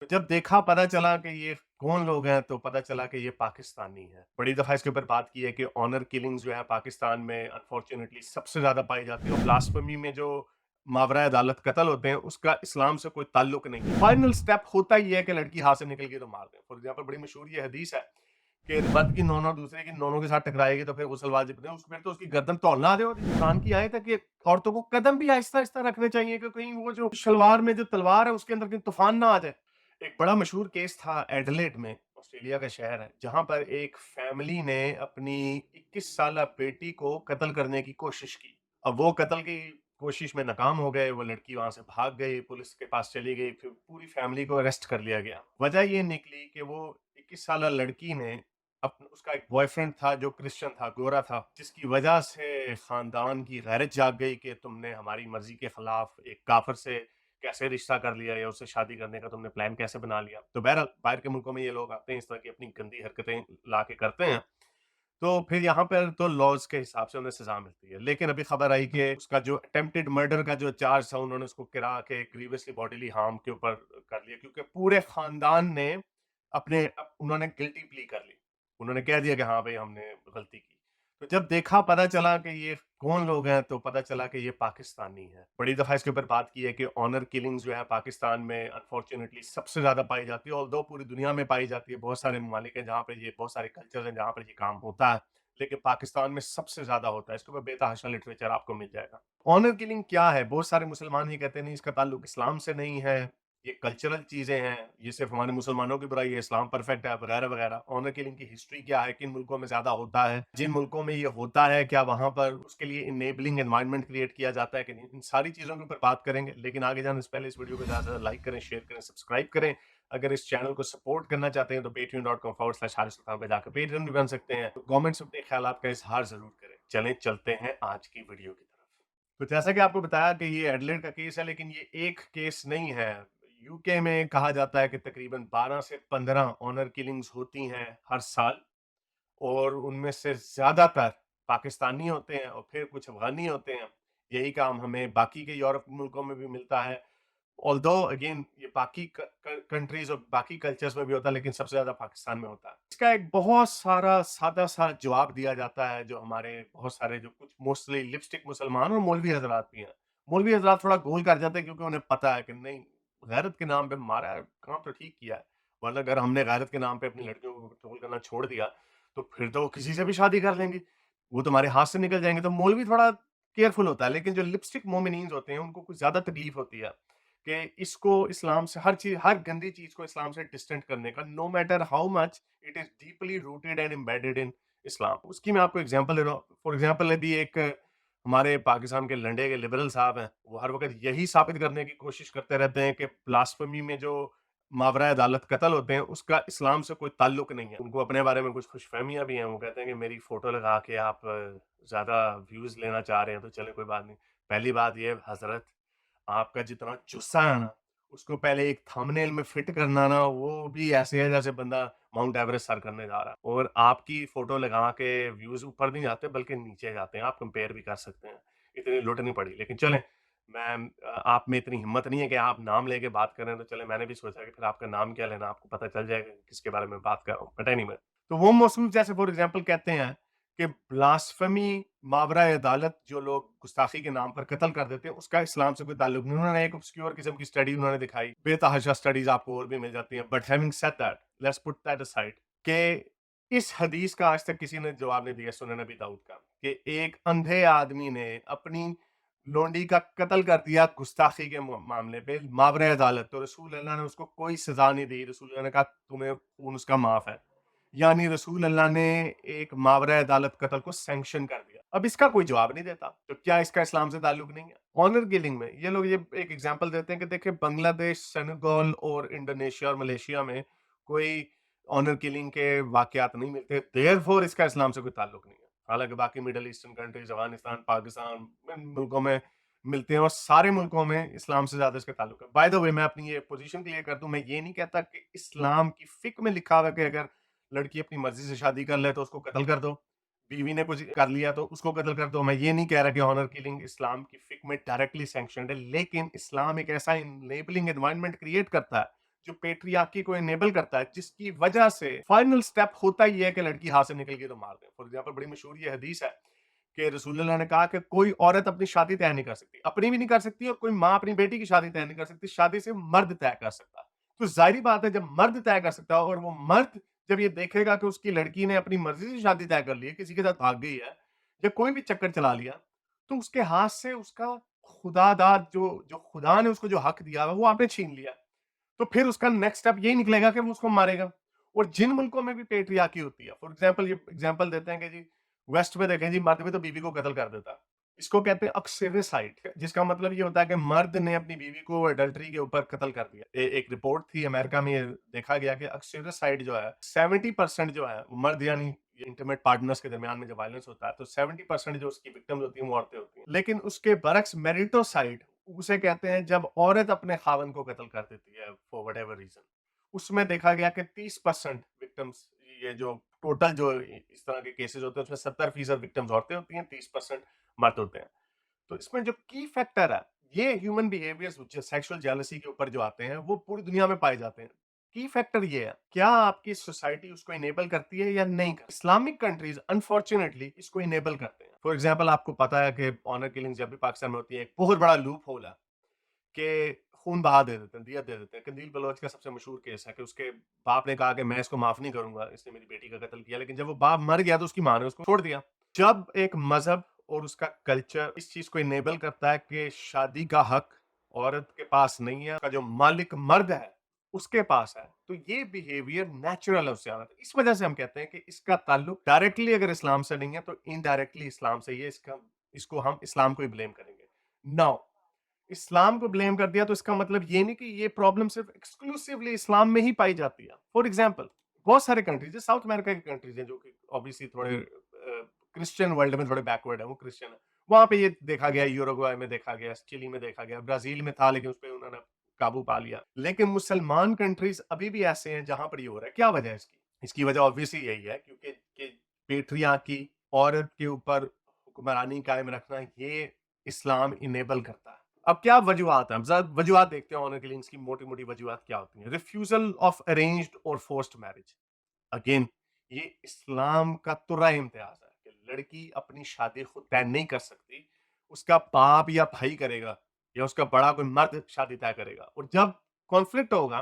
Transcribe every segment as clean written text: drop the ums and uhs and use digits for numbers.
तो जब देखा पता चला कि ये कौन लोग हैं तो पता चला कि ये पाकिस्तानी हैं। बड़ी दफ़ा इसके ऊपर बात की है कि ऑनर किलिंग्स जो है पाकिस्तान में अनफॉर्चुनेटली सबसे ज़्यादा पाई जाती है और ब्लास्फेमी में जो मावरा अदालत कत्ल होते हैं उसका इस्लाम से कोई ताल्लुक नहीं है। फाइनल स्टेप होता ही है कि लड़की हाथ से निकल गई तो मार दें। फॉर एग्जाम्पल बड़ी मशहूर ये हदीस है कि मर्द की नौनों दूसरे की नौनों के साथ टकराएगी तो फिर गुस्ल वाजिब नहीं, फिर तो उसकी गर्दन तौलना दे। और कुरान की आयत है कि औरतों को कदम भी आहिस्ता आहिस्ता रखने चाहिए कि कहीं वो जो शलवार में जो तलवार है उसके अंदर कहीं तूफान ना आ जाए। एक बड़ा मशहूर केस था एडिलेड में, ऑस्ट्रेलिया का शहर है, जहां पर एक फैमिली ने अपनी 21 साल बेटी को कत्ल करने की कोशिश की। अब वो कत्ल की कोशिश में नाकाम हो गए, वो लड़की वहां से भाग गई, पुलिस के पास चली गई, फिर पूरी फैमिली को अरेस्ट कर लिया गया। वजह ये निकली कि वो 21 साल लड़की ने उसका एक बॉयफ्रेंड था जो क्रिश्चियन था, गोरा था, जिसकी वजह से खानदान की गैरत जाग गई कि तुमने हमारी मर्जी के खिलाफ एक काफिर से कैसे रिश्ता कर लिया या उससे शादी करने का तुमने प्लान कैसे बना लिया। तो बहरहाल बाहर के मुल्कों में ये लोग आते हैं, इस तरह की अपनी गंदी हरकतें ला के करते हैं। तो फिर यहाँ पर तो लॉज के हिसाब से उन्हें सजा मिलती है, लेकिन अभी खबर आई कि उसका जो अटेम्प्टेड मर्डर का जो चार्ज था उन्होंने उसको गिरा के ग्रीवियसली बॉडीली हार्म के ऊपर कर लिया, क्योंकि पूरे खानदान ने उन्होंने गिल्टी प्ली कर ली। उन्होंने कह दिया कि हाँ भाई हमने गलती की। तो जब देखा पता चला कि ये कौन लोग हैं तो पता चला कि ये पाकिस्तानी हैं। बड़ी दफ़ा इसके ऊपर बात की है कि ऑनर किलिंग्स जो है पाकिस्तान में अनफॉर्चुनेटली सबसे ज़्यादा पाई जाती है, ऑल्दो पूरी दुनिया में पाई जाती है। बहुत सारे ममालिक हैं जहाँ पे ये बहुत सारे कल्चर्स हैं जहाँ पर ये काम होता है, लेकिन पाकिस्तान में सबसे ज़्यादा होता है। इसके ऊपर बेतहाशा लिटरेचर आपको मिल जाएगा। ऑनर किलिंग क्या है? बहुत सारे मुसलमान ये कहते हैं नहीं, इसका ताल्लुक इस्लाम से नहीं है, ये कल्चरल चीज़ें हैं, ये सिर्फ़ हमारे मुसलमानों की बुराई है, इस्लाम परफेक्ट है, वगैरह-वगैरह। ऑनर किलिंग की हिस्ट्री क्या है? किन मुल्कों में ज़्यादा होता है? जिन मुल्कों में ये होता है, क्या वहाँ पर उसके लिए इनेबलिंग एनवायरनमेंट क्रिएट किया जाता है कि नहीं? इन सारी चीज़ों के ऊपर बात करेंगे, लेकिन आगे जाने से पहले इस वीडियो को ज़्यादा से ज़्यादा लाइक करें, शेयर करें, सब्सक्राइब करें। अगर इस चैनल को सपोर्ट करना चाहते हैं तो patreon.com/हारिस सुल्तान पे जाकर पेट्रियन भी बन सकते हैं। तो कमेंट्स में अपने ख्यालात का इज़हार ज़रूर करें। चलें चलते हैं आज की वीडियो की तरफ। तो जैसा कि आपको बताया कि ये एडिलेड का केस है, लेकिन ये एक केस नहीं है। यूके में कहा जाता है कि तकरीबन 12 से 15 ऑनर किलिंग्स होती हैं हर साल, और उनमें से ज़्यादातर पाकिस्तानी होते हैं और फिर कुछ अफ़गानी होते हैं। यही काम हमें बाकी के यूरोप मुल्कों में भी मिलता है। ऑल्दो अगेन ये बाकी कंट्रीज और बाकी कल्चर्स में भी होता है, लेकिन सबसे ज्यादा पाकिस्तान में होता है। इसका एक बहुत सारा सादा सा जवाब दिया जाता है, जो हमारे बहुत सारे जो कुछ मोस्टली लिपस्टिक मुसलमान और मौलवी हजरात भी हैं। मौलवी हजरात थोड़ा गोल कर जाते हैं क्योंकि उन्हें पता है कि नहीं, गैरत के नाम पे मारा है, काम तो ठीक किया है, वरना अगर हमने गैरत के नाम पे अपनी लड़कियों को कत्ल करना छोड़ दिया तो फिर तो वो किसी से भी शादी कर लेंगी, वो तुम्हारे हाथ से निकल जाएंगे। तो मौलवी थोड़ा केयरफुल होता है, लेकिन जो लिपस्टिक मोमिनीन होते हैं उनको कुछ ज्यादा तकलीफ होती है कि इसको इस्लाम से हर गंदी चीज को इस्लाम से डिस्टेंट करने का, no matter how much it is deeply rooted and embedded in Islam. उसकी मैं आपको एग्जांपल दे रहा हूँ। फॉर एग्जांपल यदि एक हमारे पाकिस्तान के लंडे के लिबरल साहब हैं, वो हर वक्त यही साबित करने की कोशिश करते रहते हैं कि ब्लास्फेमी में जो मावरा अदालत कत्ल होते हैं उसका इस्लाम से कोई ताल्लुक नहीं है। उनको अपने बारे में कुछ खुशफहमियां भी हैं। वो कहते हैं कि मेरी फोटो लगा के आप ज्यादा व्यूज लेना चाह रहे हैं तो चले कोई बात नहीं। पहली बात ये हजरत, आपका जितना जुस्सा है ना, उसको पहले एक थंबनेल में फिट करना ना, वो भी ऐसे है जैसे बंदा माउंट एवरेस्ट सर करने जा रहा है। और आपकी फोटो लगा के व्यूज ऊपर नहीं जाते बल्कि नीचे जाते हैं। आप कंपेयर भी कर सकते हैं, इतनी लुट नहीं पड़ी। लेकिन चलें, मैं आप में इतनी हिम्मत नहीं है कि आप नाम लेके बात कर रहे हैं, तो चले मैंने भी सोचा कि फिर आपका नाम क्या लेना, आपको पता चल जाएगा किसके बारे में बात कर रहा हूँ। बट एनीवे, तो वो मौसूफ जैसे फॉर एग्जाम्पल कहते हैं कि ब्लास्फेमी, मावरा अदालत, जो लोग गुस्ताखी के नाम पर कत्ल कर देते हैं, उसका इस्लाम से कोई ताल्लुक नहीं। उन्होंने एक ऑब्स्क्योर किस्म की स्टडी उन्होंने दिखाई, बेतहाशा स्टडीज आपको और भी मिल जाती हैं। But having said that, let's put that aside, कि इस हदीस का आज तक किसी ने जवाब नहीं दिया सुनन नबी दाऊद का, कि एक अंधे आदमी ने अपनी लोंडी का कत्ल कर दिया गुस्ताखी के मामले पे, मावरा अदालत, तो रसूल अल्लाह ने उसको कोई सजा नहीं दी। रसूल अल्लाह ने कहा तुम्हें खून उसका माफ है, यानी रसूल अल्लाह ने एक मावरा अदालत कत्ल को सैंक्शन कर दिया। अब इसका कोई जवाब नहीं देता, तो क्या इसका इस्लाम से ताल्लुक नहीं है? ऑनर किलिंग में ये लोग ये एक एग्जांपल देते हैं कि देखिए बांग्लादेश, सेनेगल और इंडोनेशिया और मलेशिया में कोई ऑनर किलिंग के वाकयात नहीं मिलते, देयरफॉर इसका इस्लाम से कोई ताल्लुक नहीं है। हालांकि बाकी middle eastern countries, Afghanistan, Pakistan, इन मुल्कों में मिलते हैं और सारे मुल्कों में इस्लाम से ज्यादा इसका ताल्लुक है। बाय द वे, मैं अपनी ये पोजीशन क्लियर कर दूं, मैं ये नहीं कहता कि इस्लाम की फिक में लिखा हुआ है कि अगर लड़की अपनी मर्जी से शादी कर ले तो उसको कत्ल कर दो, बीवी ने कुछ कर लिया तो उसको कत्ल कर दो। मैं ये नहीं कह रहा कि ऑनर किलिंग इस्लाम की फिक में डायरेक्टली सैंक्शनड है, लेकिन इस्लाम एक ऐसा इनेबलिंग एनवायरनमेंट क्रिएट करता है जो पेट्रियार्की को इनेबल करता है, जिसकी वजह से फाइनल स्टेप होता ही है कि लड़की हाथ से निकल गई तो मार दें। फॉर एग्जाम्पल बड़ी मशहूर ये हदीस है कि रसूलुल्लाह ने कहा कि कोई औरत अपनी शादी तय नहीं कर सकती, अपनी भी नहीं कर सकती, और कोई माँ अपनी बेटी की शादी तय नहीं कर सकती, शादी से मर्द तय कर सकता है। तो जाहिर बात है, जब मर्द तय कर सकता है और वो मर्द जब ये देखेगा कि उसकी लड़की ने अपनी मर्जी से शादी तय कर ली है, किसी के साथ भाग गई है या कोई भी चक्कर चला लिया, तो उसके हाथ से उसका खुदादाद जो जो खुदा ने उसको जो हक दिया है वो आपने छीन लिया। तो फिर उसका नेक्स्ट स्टेप यही निकलेगा कि वो उसको मारेगा। और जिन मुल्कों में भी पेट्रियार्की होती है, फॉर एग्जांपल ये एग्जांपल देते हैं कि जी वेस्ट में देखें जी, मर्द भी तो बीवी को कत्ल कर देता है। इसको कहते हैं अक्सेरिसाइड, जिसका मतलब ये होता है कि मर्द ने अपनी बीवी को एडल्टरी के ऊपर कत्ल कर दिया। एक रिपोर्ट थी अमेरिका में, ये देखा गया कि अक्सेरिसाइड जो है 70% जो है मर्द, यानी इंटीमेट पार्टनर्स के दरमियान में जब वायलेंस होता है तो 70% जो उसकी विक्टिम्स होती हैं वो औरतें होती हैं। लेकिन उसके बरक्स मेरिटोसाइड उसे कहते हैं जब औरत अपने खावन को कत्ल कर देती है फॉर व्हाटएवर रीजन। उसमें देखा गया कि 30% विक्टिम्स, ये जो टोटल जो इस तरह के केसेस होते हैं उसमें 70% विक्टिम्स औरतें होती हैं, 30% मर्द होते हैं। तो इसमें जो की फैक्टर है, ये ह्यूमन बिहेवियर्स सेक्सुअल जेलसी के ऊपर जो आते हैं वो पूरी दुनिया में पाए जाते हैं। की फैक्टर ये है, क्या आपकी सोसाइटी उसको इनेबल करती है या नहीं करती। इस्लामिक कंट्रीज अनफॉर्चुनेटली इसको इनेबल करते हैं। फॉर एग्जांपल आपको पता है कि ऑनर किलिंग जब भी पाकिस्तान में होती है, एक बहुत बड़ा लूप होल है कि खून बहा दे देते हैं, दिया दे देते हैं। कंदील बलोच का सबसे मशहूर केस है कि उसके बाप ने कहा कि मैं इसको माफ नहीं करूंगा, इसने मेरी बेटी का कत्ल किया, लेकिन जब वो बाप मर गया तो उसकी माँ ने उसको छोड़ दिया। जब एक मजहब और उसका कल्चर इस चीज को इनेबल करता है कि शादी का हक औरत के पास नहीं है, का जो मालिक मर्द है उसके पास है, तो ये बिहेवियर नेचुरल है उससे आना। तो इस वजह से हम कहते हैं कि इसका ताल्लुक डायरेक्टली अगर इस्लाम से नहीं है तो इनडायरेक्टली इस्लाम से ही है। इसको हम इस्लाम को ही ब्लेम करेंगे। नाउ इस्लाम को ब्लेम कर दिया तो इसका मतलब ये नहीं कि ये प्रॉब्लम सिर्फ एक्सक्लूसिवली इस्लाम में ही पाई जाती है। फॉर एग्जांपल बहुत सारे कंट्रीज, साउथ अमेरिका के कंट्रीज हैं जो कि ऑब्वियसली थोड़े क्रिश्चियन वर्ल्ड में थोड़े बैकवर्ड है, वो क्रिश्चियन है, वहां पे ये देखा गया, यूरुग्वे में देखा गया, चिली में देखा गया, ब्राजील में था लेकिन उस पर उन्होंने काबू पा लिया। लेकिन मुसलमान कंट्रीज अभी भी ऐसे हैं जहां पर ये हो रहा है। क्या वजह है इसकी? इसकी वजह ऑब्वियसली यही है क्योंकि पेट्रियार्की, औरत के ऊपर हुक्मरानी कायम रखना, ये इस्लाम इनेबल करता है। अब क्या वजूहत हैं? ज़रा वजूहत देखते हैं ऑनर किलिंग्स की। मोटी-मोटी वजूहत क्या होती हैं? रिफ्यूज़ल ऑफ अरेंज्ड और फोर्स्ड मैरिज। अगेन ये इस्लाम का तुर्रा इम्तियाज़ है कि लड़की अपनी शादी खुद तय नहीं कर सकती, उसका बाप या भाई करेगा या उसका बड़ा कोई मर्द शादी तय करेगा। और जब कॉन्फ्लिक्ट होगा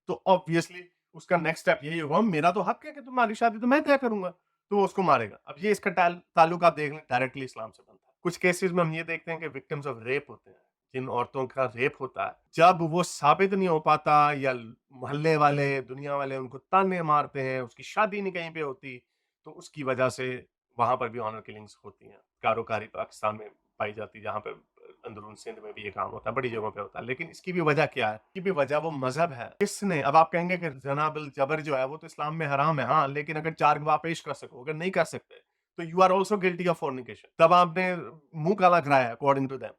तो ऑब्वियसली उसका नेक्स्ट स्टेप यही होगा, मेरा तो हक है कि तुम्हारी शादी तो मैं तय करूंगा, तो वो उसको मारेगा। अब ये इसका ताल्लुक आप देख लें, डायरेक्टली इस्लाम से बनता है। कुछ केसेस में हम ये देखते हैं कि विक्टिम्स ऑफ रेप होते हैं, जिन औरतों का रेप होता है, जब वो साबित नहीं हो पाता या मोहल्ले वाले, दुनिया वाले उनको ताने मारते हैं, उसकी शादी नहीं कहीं पे होती, तो उसकी वजह से वहां पर भी ऑनर किलिंग्स होती हैं। कारोकारी पाकिस्तान में पाई जाती है, जहां पर अंदरून सिंध में भी ये काम होता है, बड़ी जगहों पे होता है। लेकिन इसकी भी वजह क्या है? इसकी भी वजह वो मजहब है। किसने, अब आप कहेंगे कि जना बिल जबर जो है वो तो इस्लाम में हराम है, हाँ, लेकिन अगर 4 गवाह पेश कर सको, अगर नहीं कर सकते तो you are also guilty of fornication, तब आपने मुंह काला कराया अकॉर्डिंग टू देम।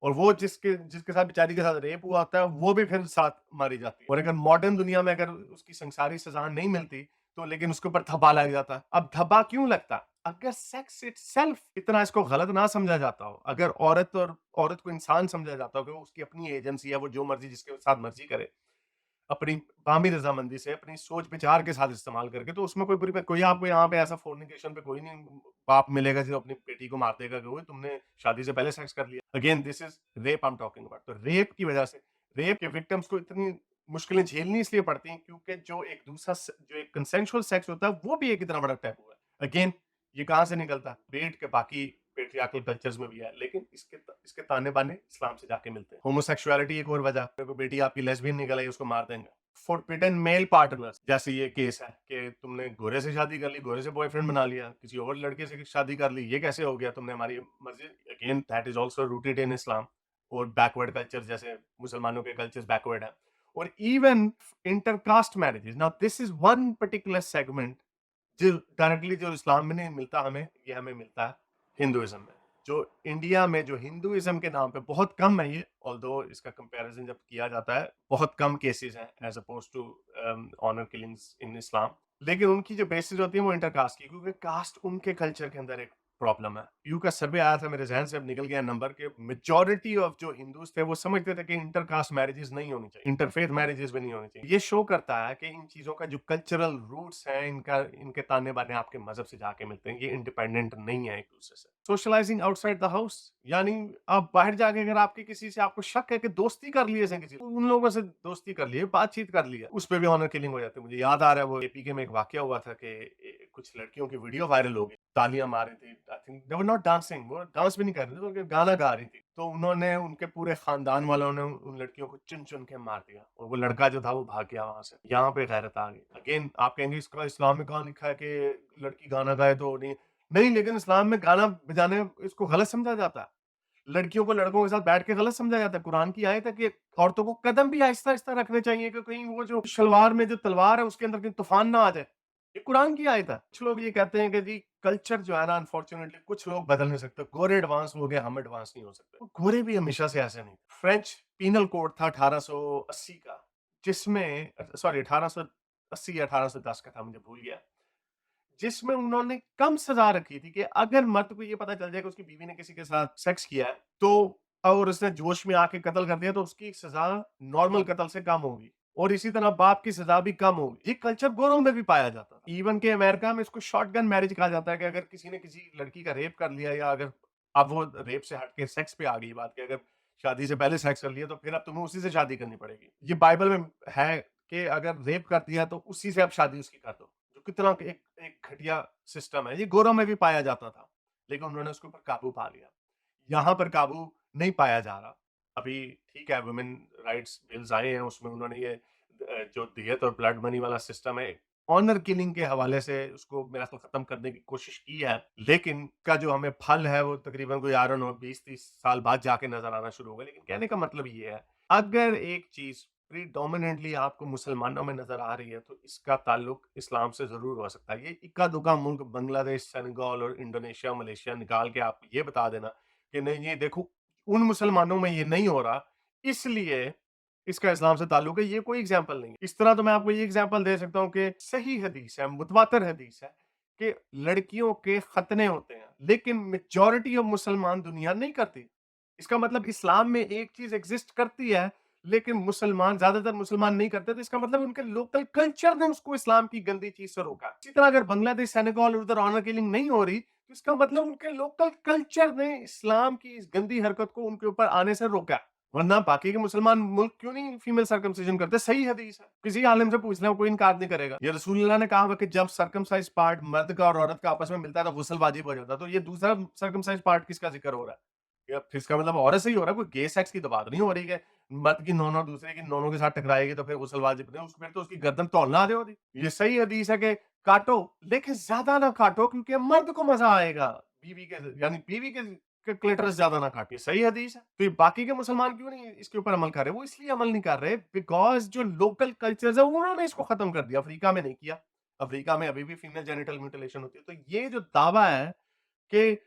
और वो जिसके जिसके साथ बेचारी के साथ रेप हुआ होता है वो भी फिर साथ मारी जाती है। और अगर मॉडर्न दुनिया में अगर उसकी संसारी सजा नहीं मिलती तो लेकिन उसके ऊपर धब्बा लग जाता है। अब धब्बा क्यों लगता? अगर सेक्स इटसेल्फ इतना इसको गलत ना समझा जाता हो, अगर औरत को इंसान समझा जाता हो कि वो उसकी अपनी एजेंसी है, वो जो मर्जी जिसके साथ मर्जी करे, अपनी बामी रजामंदी से, अपनी सोच विचार के साथ इस्तेमाल करके, तो उसमें कोई बुरी बात, कोई आपको यहाँ पे ऐसा फोर्निकेशन पे कोई नहीं बाप मिलेगा जो अपनी बेटी को मार देगा कि ओए तुमने शादी से पहले सेक्स कर लिया। Again this is rape I am talking about. तो रेप की वजह से, रेप के विक्टिम्स को इतनी मुश्किलें झेलनी इसलिए पड़ती हैं क्योंकि जो एक कंसेंशुअल सेक्स होता है वो भी एक इतना बड़ा टैबू है। अगेन ये कहाँ से निकलता है? पेट के बाकी पेट्रियार्कल कल्चर्स में भी है, लेकिन इसके ताने बाने इस्लाम से जाके मिलते हैं। होमोसेक्सुअलिटी एक और वजह, मेरे को बेटी आपकी लेस्बियन निकल आई उसको मार देंगे। फॉरबिडन मेल पार्टनर्स, जैसे ये केस है कि तुमने गोरे से शादी कर ली, गोरे से बॉयफ्रेंड बना लिया, किसी और लड़के से शादी कर ली, ये कैसे हो गया? तुमने हमारी मर्जी। Again that is also rooted in Islam. और बैकवर्ड कल्चर, जैसे मुसलमानों के कल्चर्स बैकवर्ड है। और even intercaste marriages, now this is one particular segment जो डायरेक्टली जो इस्लाम में नहीं मिलता हमें, ये हमें मिलता है हिंदुइज्म में। जो इंडिया में जो हिंदुइज्म के नाम पे बहुत कम है ये, ऑल्दो इसका कंपैरिजन जब किया जाता है बहुत कम केसेस हैं as oppose to honour killings in Islam. लेकिन उनकी जो बेसिस होती है वो इंटरकास्ट की, क्योंकि कास्ट उनके कल्चर के अंदर एक प्रॉब्लम है। पीयू का सर्वे आया था, मेरे ज़हन से अब निकल गया नंबर, के मेजॉरिटी ऑफ जो हिंदूज़ थे वो समझते थे कि इंटरकास्ट मैरिजेज़ नहीं होनी चाहिए, इंटरफेथ मैरिजेज़ भी नहीं होनी चाहिए। ये शो करता है कि इन चीज़ों का जो कल्चरल रूट्स हैं, इनके ताने-बाने आपके मज़हब से जाके मिलते हैं, ये इंडिपेंडेंट नहीं है एक-दूसरे से। सोशलाइज़िंग आउटसाइड द हाउस, यानी आप बाहर जाके अगर आपके किसी से आपको शक है कि दोस्ती कर ली है किसी, उन लोगों से दोस्ती कर ली है, बातचीत कर ली है, उस पे भी ऑनर किलिंग हो जाती है। मुझे याद आ रहा है वो एपी के में एक वाकया हुआ था कि कुछ लड़कियों की वीडियो वायरल हो गई, तालियां मार रही थी, I think they were not dancing, वो डांस भी नहीं कर रही थी, बल्कि गाना गा रही थी। तो उन्होंने, उनके पूरे खानदान वालों ने उन लड़कियों को चुन चुन के मार दिया और वो लड़का जो था वो भाग गया वहां से। यहाँ पे गैरत आ गई। अगेन आप कहेंगे इसका इस्लाम में कहाँ लिखा है कि लड़की गाना गाए तो नहीं, नहीं, लेकिन इस्लाम में गाना बजाने इसको गलत समझा जाता है। लड़कियों को लड़कों के साथ बैठ के गलत समझा जाता है। कुरान की आयत है कि औरतों को कदम भी आहिस्ता-आहिस्ता रखने चाहिए कि कहीं वो जो शलवार में जो तलवार है उसके अंदर कहीं तूफान ना आ जाए। ये कुरान की आयत है। कुछ लोग ये कहते हैं कि जी कल्चर जो है ना, अनफॉर्चुनेटली कुछ लोग बदल नहीं सकते। गोरे एडवांस हो गए, हम एडवांस नहीं हो सकते। तो गोरे भी हमेशा से ऐसे नहीं। फ्रेंच पीनल कोड था 1880 का, जिसमें सॉरी 1880 या 1810 का था, मुझे भूल गया। जिसमें उन्होंने कम सजा रखी थी कि अगर मर्द को ये पता चल जाए कि उसकी बीवी ने किसी के साथ सेक्स किया है, तो और उसने जोश में आके कत्ल कर दिया, तो उसकी सजा नॉर्मल कत्ल से कम होगी। और इसी तरह बाप की सजा भी कम होगी। ये कल्चर गोरों में भी पाया जाता था। इवन के अमेरिका में इसको शॉटगन मैरिज कहा जाता है कि अगर किसी ने किसी लड़की का रेप कर लिया, या अगर अब वो रेप से हट के सेक्स पे आ गई बात, कि अगर शादी से पहले सेक्स कर लिया तो फिर अब तुम्हें उसी से शादी करनी पड़ेगी। ये बाइबल में है कि अगर रेप कर दिया तो उसी से अब शादी उसकी कर दो। जो कितना एक एक घटिया सिस्टम है। ये गोरों में भी पाया जाता था, लेकिन उन्होंने उसके ऊपर काबू पा लिया। यहाँ पर काबू नहीं पाया जा रहा। अभी ठीक है, वुमेन राइट्स बिल्स आए हैं, उसमें उन्होंने ये जो दियत और ब्लड मनी वाला सिस्टम है, ऑनर किलिंग के हवाले से उसको मेरा ख्याल खत्म करने की कोशिश की है, लेकिन का जो हमें फल है वो तकरीबन कोई आई डोंट नो 20-30 साल बाद जाके नजर आना शुरू होगा। लेकिन कहने का मतलब ये है, अगर एक चीज प्रीडोमिनेंटली आपको मुसलमानों में नजर आ रही है तो इसका ताल्लुक इस्लाम से जरूर हो सकता है। ये इक्का दुक्का मुल्क बांग्लादेश, सेनेगल और इंडोनेशिया, मलेशिया निकाल के आप ये बता देना कि नहीं ये देखो उन मुसलमानों में ये नहीं हो रहा, इसलिए इसका इस्लाम से ताल्लुक है, ये कोई एग्जाम्पल नहीं है। इस तरह तो मैं आपको ये एग्जाम्पल दे सकता हूँ कि सही हदीस है, मुतवातिर हदीस है कि लड़कियों के खतने होते हैं, लेकिन मेजॉरिटी ऑफ मुसलमान दुनिया नहीं करती। इसका मतलब इस्लाम में एक चीज एग्जिस्ट करती है, लेकिन मुसलमान, ज्यादातर मुसलमान नहीं करते, तो इसका मतलब उनके लोकल कल्चर ने उसको इस्लाम की गंदी चीज से रोका। इसी तरह अगर बांग्लादेश, सेनेगल उधर ऑनर किलिंग नहीं हो रही, तो इसका मतलब उनके लोकल कल्चर ने इस्लाम की इस गंदी हरकत को उनके ऊपर आने से रोका। वरना बाकी के मुसलमान मुल्क क्यों नहीं फीमेल सर्कमसिजन करते? सही हदीस है, किसी आलिम से पूछ लें, कोई इनकार नहीं करेगा। ये रसूलुल्लाह ने कहा कि जब सर्कमसाइज पार्ट मर्द का और औरत का आपस में मिलता है तो गुस्ल वाजिब हो जाता है। तो ये दूसरा सर्कमसाइज पार्ट किसका जिक्र हो रहा है? या फिर इसका मतलब औरत से ही हो रहा है, कोई गे सेक्स की तो बात नहीं हो रही है। मर्द की नौनो दूसरे की नौनो के साथ टकराएगी तो फिर गुस्ल वाजिब नहीं, फिर तो उसकी गर्दन तौलना दे होती। ये सही हदीस है कि काटो, लेकिन ज्यादा ना काटो, क्योंकि मर्द को मजा आएगा बीवी के, यानी बीवी के क्लिटरस ज्यादा ना काटिए। सही हदीस है। तो ये बाकी के मुसलमान क्यों नहीं इसके ऊपर अमल कर रहे? वो इसलिए अमल नहीं कर रहे बिकॉज जो लोकल कल्चर्स है उन्होंने इसको खत्म कर दिया। अफ्रीका में नहीं किया। अफ्रीका में अभी भी फीमेल जेनिटल म्यूटिलेशन होती है। तो ये जो दावा है कि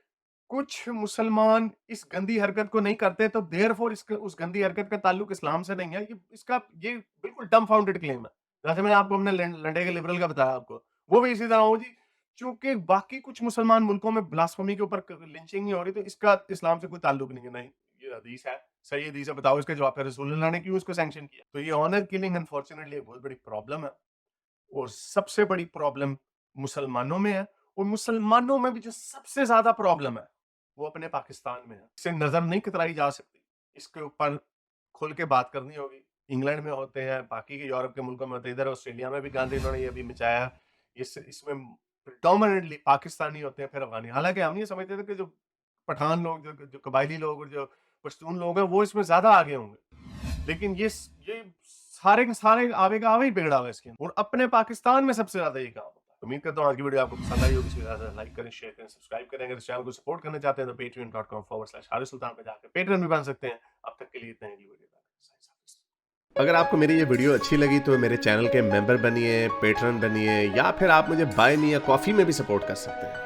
कुछ मुसलमान इस गंदी हरकत को नहीं करते, तो देयरफॉर उस गंदी हरकत का ताल्लुक इस्लाम से नहीं है, ये बिल्कुल डम फाउंडेड क्लेम है। जैसे मैंने आपको अपने लंडे के लिबरल का बताया आपको, वो भी इसी तरह हो जी। चूंकि बाकी कुछ मुसलमान मुल्कों में ब्लास्फेमी के ऊपर लिंचिंग नहीं हो रही, तो इसका इस्लाम से कोई ताल्लुक नहीं है। नहीं, ये हदीस है, सही हदीस है, बताओ इसका जवाब है। रसूलुल्लाह ने क्यों इसको सैंक्शन किया? तो ये ऑनर किलिंग अनफॉर्चुनेटली एक बहुत बड़ी प्रॉब्लम है, और सबसे बड़ी प्रॉब्लम मुसलमानों में है, और मुसलमानों में भी जो सबसे ज्यादा प्रॉब्लम है वो अपने पाकिस्तान में है। इसे नजर नहीं कतराई जा सकती, इसके ऊपर खुल के बात करनी होगी। इंग्लैंड में होते हैं, बाकी के यूरोप के मुल्कों में होते हैं, इधर ऑस्ट्रेलिया में भी गांधी इन्होंने ये भी मचाया। इसमें प्रिडोमिनेटली पाकिस्तानी होते हैं, फिर अफगानी। हालांकि हम ये समझते थे कि जो पठान लोग, जो कबायली लोग और जो पश्तून लोग हैं वो इसमें ज्यादा आगे होंगे, लेकिन ये सारे के सारे आवे का आवे ही बिगड़ा हुआ है इसके अंदर। और अपने पाकिस्तान में सबसे ज्यादा ये काम होता है। उम्मीद करता हूँ आज की वीडियो आपको पसंद आई होगी। इसको ज्यादा लाइक करें, शेयर करें, सब्सक्राइब करें। अगर इस चैनल को सपोर्ट करना चाहते हैं तो patreon.com/हारिस सुल्तान पे जाकर पेट्रन भी बन सकते हैं। अब तक के लिए इतना ही। अगली वीडियो तक अगर आपको मेरी ये वीडियो अच्छी लगी तो मेरे चैनल के मेंबर बनिए, पेट्रन बनिए, या फिर आप मुझे बाय मी या कॉफी में भी सपोर्ट कर सकते हैं।